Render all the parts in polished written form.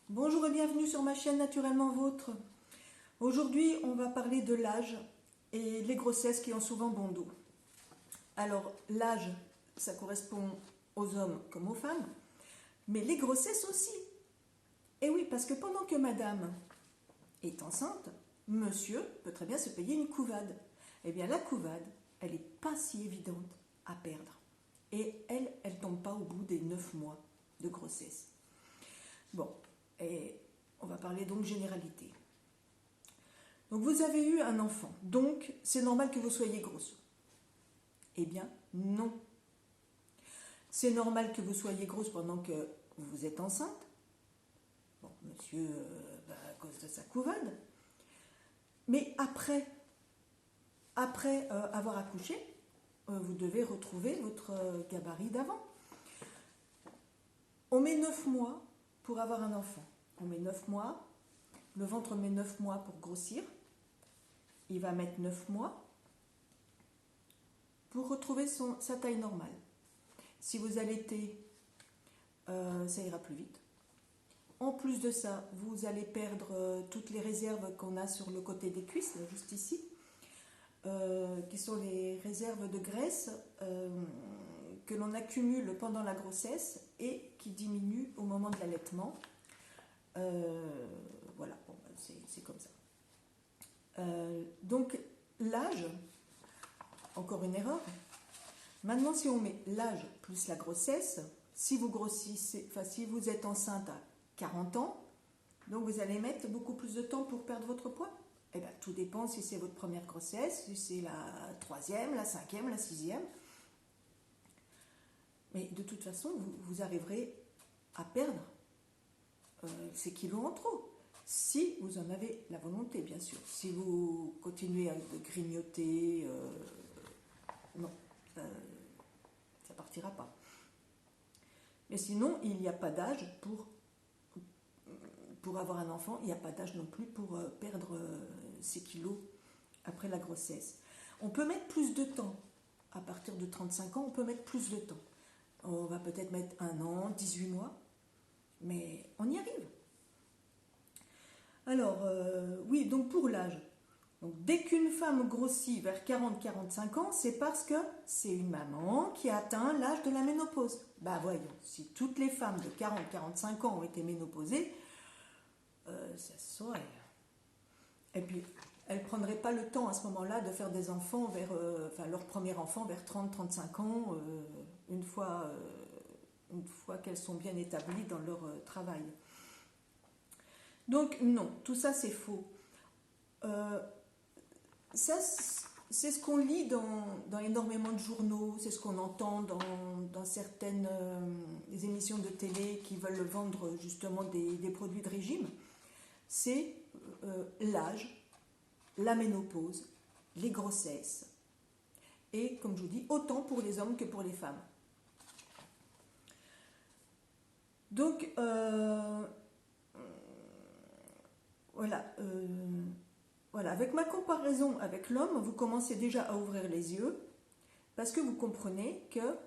Bonjour et bienvenue sur ma chaîne Naturellement Vôtre. Aujourd'hui, on va parler de l'âge et les grossesses qui ont souvent bon dos. Alors, l'âge, ça correspond aux hommes comme aux femmes, mais les grossesses aussi. Et oui, parce que pendant que madame est enceinte, monsieur peut très bien se payer une couvade. Eh bien, la couvade, elle n'est pas si évidente à perdre. Et elle ne tombe pas au bout des 9 mois de grossesse. Bon, et on va parler donc généralité. Donc vous avez eu un enfant, donc c'est normal que vous soyez grosse. Eh bien, non. C'est normal que vous soyez grosse pendant que vous êtes enceinte. Bon, monsieur, à cause de sa couvade. Mais après avoir accouché, vous devez retrouver votre gabarit d'avant. On met 9 mois pour avoir un enfant. On met 9 mois, le ventre met 9 mois pour grossir. Il va mettre 9 mois pour retrouver sa taille normale. Si vous allaitez, ça ira plus vite. En plus de ça, vous allez perdre toutes les réserves qu'on a sur le côté des cuisses, là, juste ici, qui sont les réserves de graisse que l'on accumule pendant la grossesse et qui diminuent au moment de l'allaitement. Voilà, bon, c'est comme ça. Donc l'âge, encore une erreur. Maintenant, si on met l'âge plus la grossesse, si vous grossissez, enfin si vous êtes enceinte à 40 ans, donc vous allez mettre beaucoup plus de temps pour perdre votre poids. Eh bien, tout dépend si c'est votre première grossesse, si c'est la troisième, la cinquième, la sixième. Mais de toute façon, vous arriverez à perdre ces kilos en trop. Si vous en avez la volonté, bien sûr. Si vous continuez à grignoter, non, ça ne partira pas. Mais sinon, il n'y a pas d'âge pour avoir un enfant, il n'y a pas d'âge non plus pour perdre ces kilos après la grossesse. On peut mettre plus de temps. À partir de 35 ans, on peut mettre plus de temps. On va peut-être mettre 1 an, 18 mois, mais on y arrive. Alors, oui, donc pour l'âge. Donc, dès qu'une femme grossit vers 40-45 ans, c'est parce que c'est une maman qui a atteint l'âge de la ménopause. Bah voyons, si toutes les femmes de 40-45 ans ont été ménopausées, ça se saurait. Et puis, elles ne prendraient pas le temps à ce moment-là de faire des enfants leur premier enfant vers 30-35 ans, une fois qu'elles sont bien établies dans leur travail. Donc non, tout ça c'est faux. Ça, c'est ce qu'on lit dans énormément de journaux, c'est ce qu'on entend dans certaines émissions de télé qui veulent vendre justement des produits de régime. C'est l'âge, la ménopause, les grossesses. Et comme je vous dis, autant pour les hommes que pour les femmes. Donc, voilà, avec ma comparaison avec l'homme, vous commencez déjà à ouvrir les yeux parce que vous comprenez que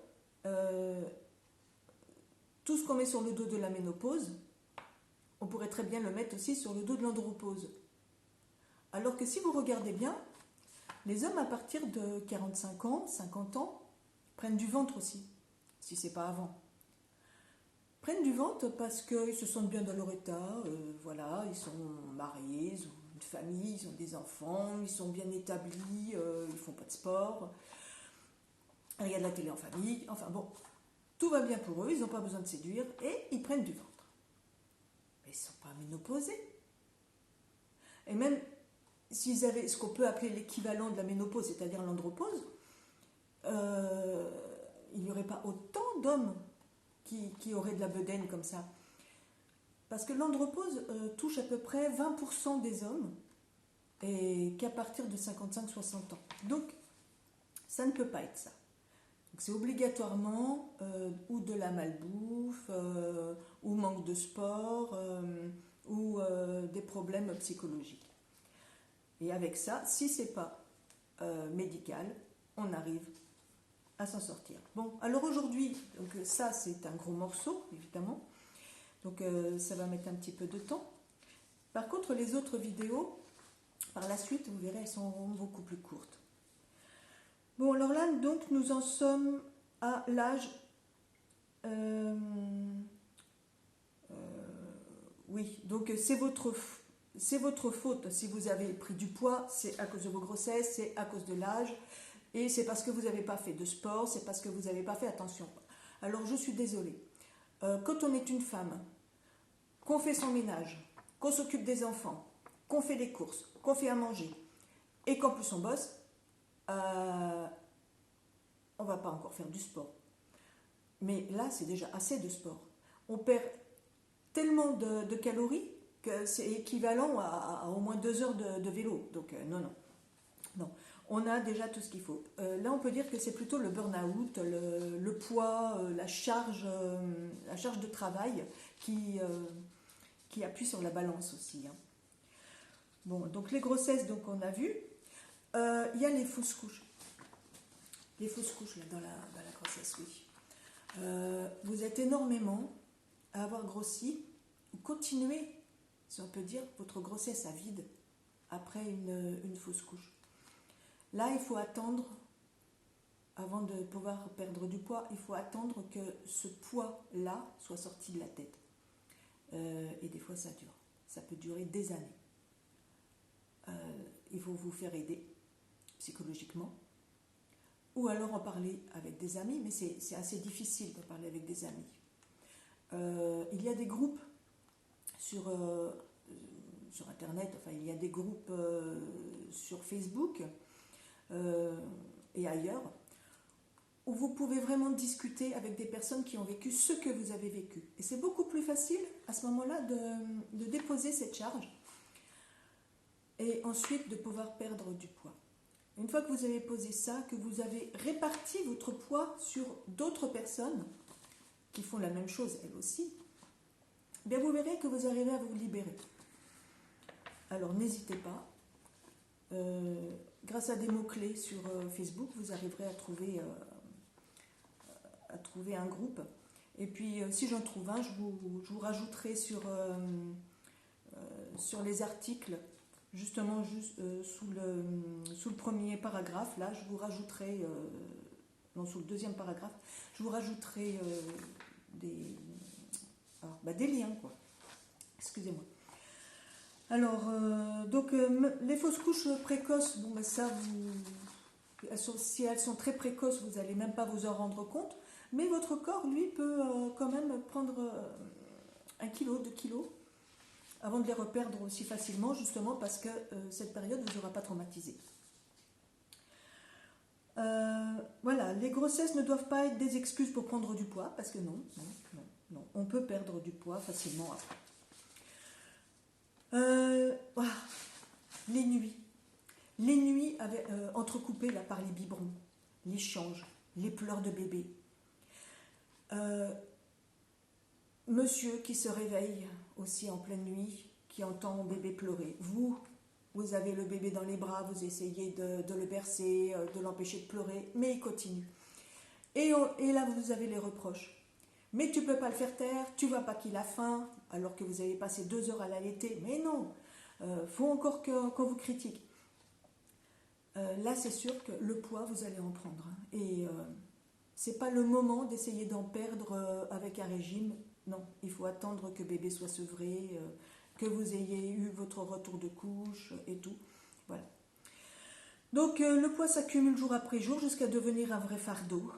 tout ce qu'on met sur le dos de la ménopause, on pourrait très bien le mettre aussi sur le dos de l'andropause. Alors que si vous regardez bien, les hommes à partir de 45 ans, 50 ans, prennent du ventre aussi, si ce n'est pas avant. Prennent du ventre parce qu'ils se sentent bien dans leur état, voilà, ils sont mariés, ils ont une famille, ils ont des enfants, ils sont bien établis, ils ne font pas de sport, ils regardent la télé en famille, enfin bon, tout va bien pour eux, ils n'ont pas besoin de séduire et ils prennent du ventre. Mais ils ne sont pas ménopausés. Et même s'ils avaient ce qu'on peut appeler l'équivalent de la ménopause, c'est-à-dire l'andropause, il n'y aurait pas autant d'hommes qui auraient de la bedaine comme ça. Parce que l'andropause touche à peu près 20% des hommes et qu'à partir de 55-60 ans. Donc, ça ne peut pas être ça. Donc, c'est obligatoirement ou de la malbouffe, ou manque de sport, ou des problèmes psychologiques. Et avec ça, si ce n'est pas médical, on arrive à s'en sortir. Bon, alors aujourd'hui, donc ça c'est un gros morceau, évidemment. Donc ça va mettre un petit peu de temps. Par contre, les autres vidéos, par la suite, vous verrez, elles sont beaucoup plus courtes. Bon, alors là, donc, nous en sommes à l'âge... oui, donc c'est votre faute. Si vous avez pris du poids, c'est à cause de vos grossesses, c'est à cause de l'âge, et c'est parce que vous n'avez pas fait de sport, c'est parce que vous n'avez pas fait attention. Alors, je suis désolée. Quand on est une femme, qu'on fait son ménage, qu'on s'occupe des enfants, qu'on fait les courses, qu'on fait à manger, et qu'en plus on bosse, on va pas encore faire du sport. Mais là, c'est déjà assez de sport. On perd tellement de calories que c'est équivalent à au moins 2 heures de vélo. Donc non. On a déjà tout ce qu'il faut. Là, on peut dire que c'est plutôt le burn-out, le poids, la charge de travail qui appuie sur la balance aussi. Hein. Bon, donc les grossesses, donc on a vu. Il y a les fausses couches. Les fausses couches là, dans la grossesse, oui. Vous êtes énormément à avoir grossi, ou continuer, si on peut dire, votre grossesse à vide après une fausse couche. Là, il faut attendre, avant de pouvoir perdre du poids, il faut attendre que ce poids-là soit sorti de la tête. Et des fois, ça dure. Ça peut durer des années. Il faut vous faire aider psychologiquement. Ou alors en parler avec des amis, mais c'est assez difficile de parler avec des amis. Il y a des groupes sur Internet, enfin il y a des groupes sur Facebook et ailleurs, où vous pouvez vraiment discuter avec des personnes qui ont vécu ce que vous avez vécu. Et c'est beaucoup plus facile à ce moment-là de déposer cette charge et ensuite de pouvoir perdre du poids. Une fois que vous avez posé ça, que vous avez réparti votre poids sur d'autres personnes qui font la même chose elles aussi, bien vous verrez que vous arrivez à vous libérer. Alors n'hésitez pas. Grâce à des mots-clés sur Facebook, vous arriverez à trouver un groupe. Et puis si j'en trouve un, je vous rajouterai sur les articles. Justement, sous le premier paragraphe, là, je vous rajouterai, sous le deuxième paragraphe, je vous rajouterai des liens, quoi. Excusez-moi. Alors, les fausses couches précoces, si elles sont très précoces, vous n'allez même pas vous en rendre compte, mais votre corps, lui, peut quand même prendre 1 kilo, 2 kilos, avant de les reperdre aussi facilement, justement parce que cette période ne vous aura pas traumatisé. Voilà, les grossesses ne doivent pas être des excuses pour prendre du poids, parce que non, on peut perdre du poids facilement après. Les nuits entrecoupées là, par les biberons, les changes, les pleurs de bébé. Monsieur qui se réveille aussi en pleine nuit, qui entend bébé pleurer. Vous avez le bébé dans les bras, vous essayez de le bercer, de l'empêcher de pleurer, mais il continue. Et là, vous avez les reproches. Mais tu ne peux pas le faire taire, tu ne vois pas qu'il a faim, alors que vous avez passé 2 heures à l'allaiter. Mais non, faut encore qu'on vous critique. Là, c'est sûr que le poids, vous allez en prendre. Hein. Et ce n'est pas le moment d'essayer d'en perdre avec un régime. Non, il faut attendre que bébé soit sevré, que vous ayez eu votre retour de couche et tout. Voilà. Donc, le poids s'accumule jour après jour jusqu'à devenir un vrai fardeau.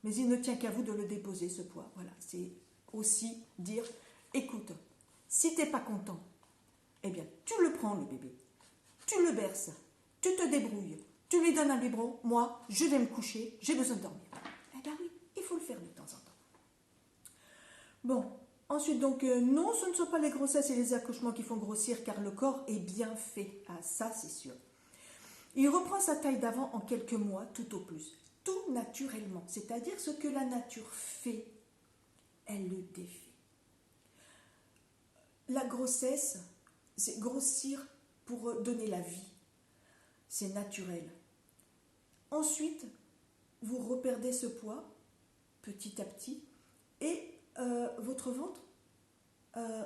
Mais il ne tient qu'à vous de le déposer, ce poids. Voilà, c'est aussi dire, écoute, si tu n'es pas content, eh bien, tu le prends, le bébé. Tu le berces, tu te débrouilles, tu lui donnes un biberon. Moi, je vais me coucher, j'ai besoin de dormir. Eh bien oui, il faut le faire de temps en temps. Bon, ensuite, donc, non, ce ne sont pas les grossesses et les accouchements qui font grossir, car le corps est bien fait. Ah, ça, c'est sûr. Il reprend sa taille d'avant en quelques mois, tout au plus. Tout naturellement, c'est-à-dire ce que la nature fait, elle le défait. La grossesse, c'est grossir pour donner la vie. C'est naturel. Ensuite, vous reperdez ce poids, petit à petit, et votre ventre euh,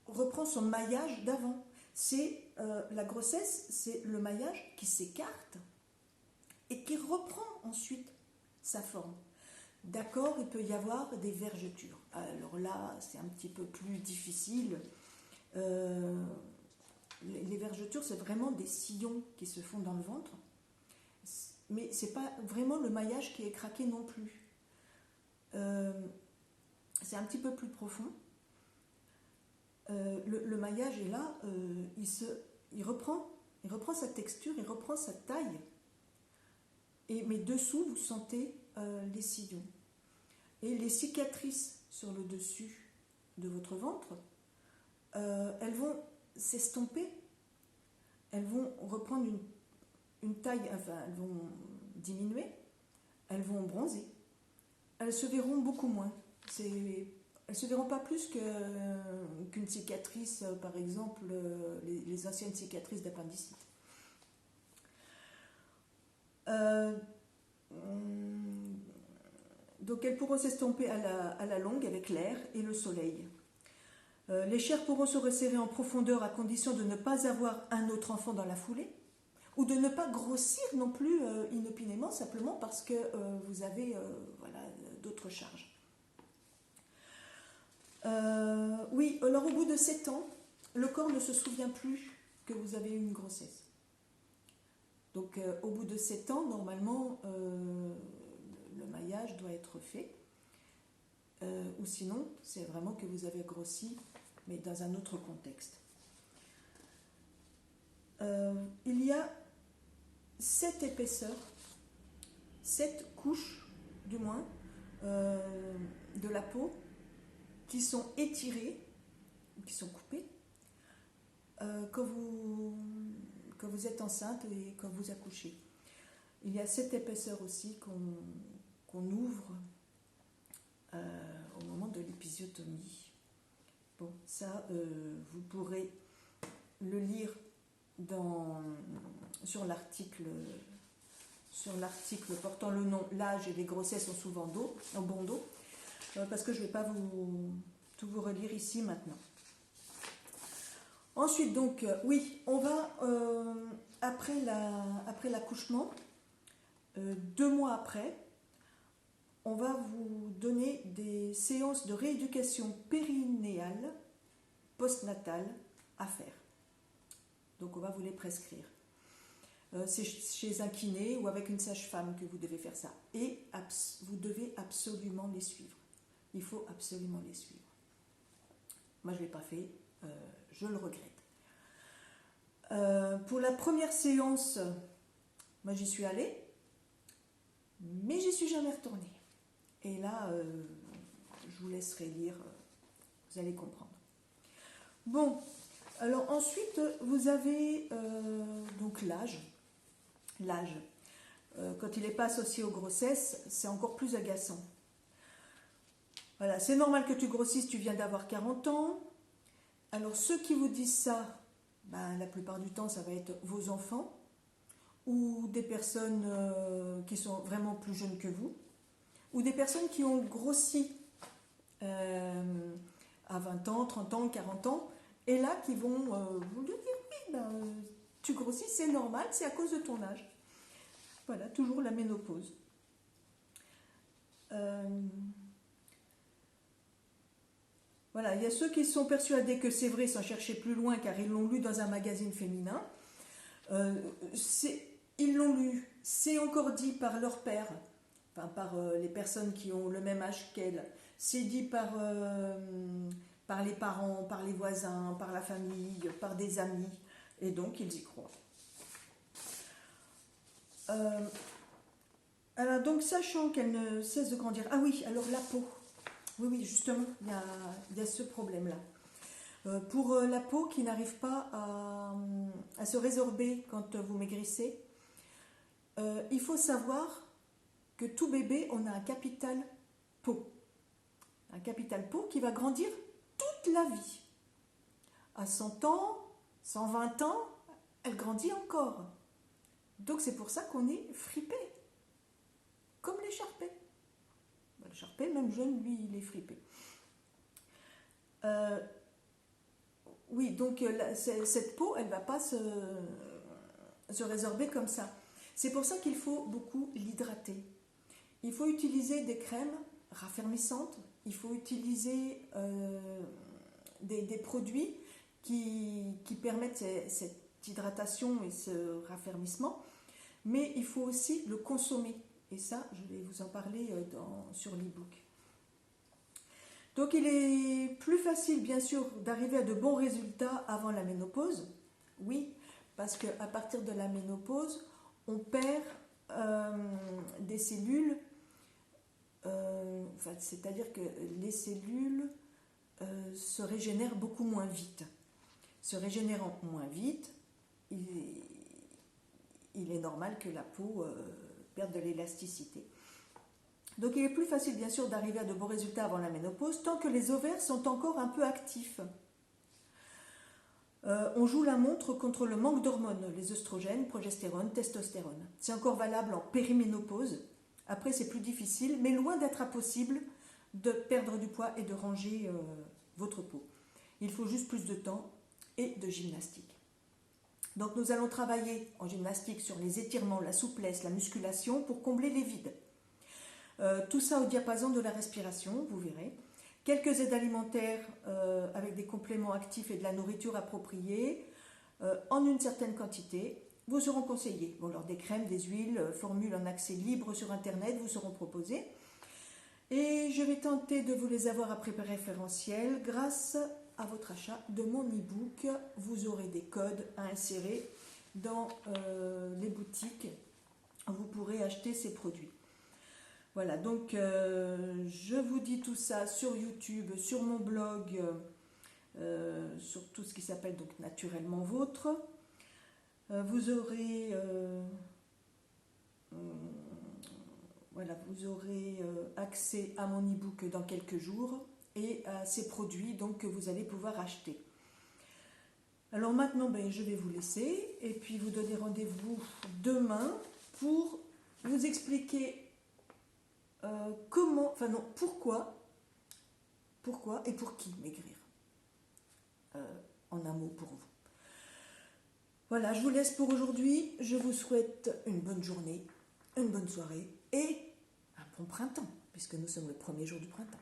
reprend son maillage d'avant. C'est la grossesse, c'est le maillage qui s'écarte et qui reprend ensuite sa forme. D'accord, il peut y avoir des vergetures. Alors là, c'est un petit peu plus difficile. Les vergetures, c'est vraiment des sillons qui se font dans le ventre. Mais ce n'est pas vraiment le maillage qui est craqué non plus. C'est un petit peu plus profond. Le maillage est là, il reprend sa texture, il reprend sa taille. Mais dessous, vous sentez les sillons. Et les cicatrices sur le dessus de votre ventre, elles vont s'estomper, elles vont reprendre une taille, enfin, elles vont diminuer, elles vont bronzer, elles se verront beaucoup moins. Elles ne se verront pas plus qu'une cicatrice, par exemple, les anciennes cicatrices d'appendicite. Donc elles pourront s'estomper à la longue avec l'air et le soleil. Les chairs pourront se resserrer en profondeur à condition de ne pas avoir un autre enfant dans la foulée, ou de ne pas grossir non plus inopinément, simplement parce que vous avez d'autres charges. Oui, alors au bout de 7 ans, le corps ne se souvient plus que vous avez eu une grossesse. Donc au bout de 7 ans, normalement, le maillage doit être fait. Ou sinon, c'est vraiment que vous avez grossi, mais dans un autre contexte. Il y a 7 épaisseurs, 7 couches, du moins, de la peau qui sont étirées, qui sont coupées, quand vous êtes enceinte et quand vous accouchez. Il y a 7 épaisseurs aussi qu'on ouvre au moment de l'épisiotomie. Bon, ça, vous pourrez le lire sur l'article portant le nom « L'âge et les grossesses ont souvent en bon dos », parce que je ne vais pas tout vous relire ici maintenant. Ensuite, donc, oui, on va, après l'accouchement, 2 mois après, on va vous donner des séances de rééducation périnéale, postnatale à faire. Donc on va vous les prescrire. C'est chez un kiné ou avec une sage-femme que vous devez faire ça. Et vous devez absolument les suivre. Il faut absolument les suivre. Moi je ne l'ai pas fait, je le regrette. Pour la première séance, moi j'y suis allée, mais j'y suis jamais retournée. Et là, je vous laisserai lire, vous allez comprendre. Bon, alors ensuite, vous avez donc l'âge. L'âge, quand il n'est pas associé aux grossesses, c'est encore plus agaçant. Voilà, c'est normal que tu grossisses, tu viens d'avoir 40 ans. Alors ceux qui vous disent ça, la plupart du temps, ça va être vos enfants ou des personnes qui sont vraiment plus jeunes que vous, ou des personnes qui ont grossi à 20 ans, 30 ans, 40 ans, et là qui vont vous dire oui, tu grossis, c'est normal, c'est à cause de ton âge. Voilà, toujours la ménopause. Voilà, il y a ceux qui sont persuadés que c'est vrai sans chercher plus loin car ils l'ont lu dans un magazine féminin. Ils l'ont lu, c'est encore dit par leur père, enfin par les personnes qui ont le même âge qu'elles, c'est dit par les parents, par les voisins, par la famille, par des amis, et donc ils y croient. Alors donc sachant qu'elle ne cesse de grandir, ah oui, alors la peau, oui justement, il y a ce problème-là. Pour la peau qui n'arrive pas à se résorber quand vous maigrissez, il faut savoir que tout bébé, on a un capital peau. Un capital peau qui va grandir toute la vie. À 100 ans, 120 ans, elle grandit encore. Donc c'est pour ça qu'on est fripé. Comme l'écharpé. L'écharpé, même jeune, lui, il est fripé. Oui, donc cette peau, elle ne va pas se résorber comme ça. C'est pour ça qu'il faut beaucoup l'hydrater. Il faut utiliser des crèmes raffermissantes, il faut utiliser des produits qui permettent cette hydratation et ce raffermissement, mais il faut aussi le consommer. Et ça, je vais vous en parler sur l'e-book. Donc il est plus facile, bien sûr, d'arriver à de bons résultats avant la ménopause. Oui, parce qu'à partir de la ménopause, on perd des cellules, c'est-à-dire que les cellules se régénèrent beaucoup moins vite. Se régénérant moins vite, il est normal que la peau perde de l'élasticité. Donc il est plus facile bien sûr d'arriver à de bons résultats avant la ménopause tant que les ovaires sont encore un peu actifs. On joue la montre contre le manque d'hormones, les œstrogènes, progestérone, testostérone. C'est encore valable en périménopause. Après c'est plus difficile, mais loin d'être impossible de perdre du poids et de ranger votre peau. Il faut juste plus de temps et de gymnastique. Donc nous allons travailler en gymnastique sur les étirements, la souplesse, la musculation pour combler les vides. Tout ça au diapason de la respiration, vous verrez. Quelques aides alimentaires avec des compléments actifs et de la nourriture appropriée en une certaine quantité vous seront conseillés. Bon, alors des crèmes, des huiles, formules en accès libre sur Internet vous seront proposées. Et je vais tenter de vous les avoir à prix préférentiel grâce à votre achat de mon e-book. Vous aurez des codes à insérer dans les boutiques. Vous pourrez acheter ces produits. Voilà, donc je vous dis tout ça sur YouTube, sur mon blog, sur tout ce qui s'appelle donc Naturellement Vôtre. Vous aurez, vous aurez accès à mon e-book dans quelques jours et à ces produits donc, que vous allez pouvoir acheter. Alors maintenant, je vais vous laisser et puis vous donner rendez-vous demain pour vous expliquer pourquoi et pour qui maigrir. En un mot pour vous. Voilà, je vous laisse pour aujourd'hui. Je vous souhaite une bonne journée, une bonne soirée et un bon printemps, puisque nous sommes le premier jour du printemps.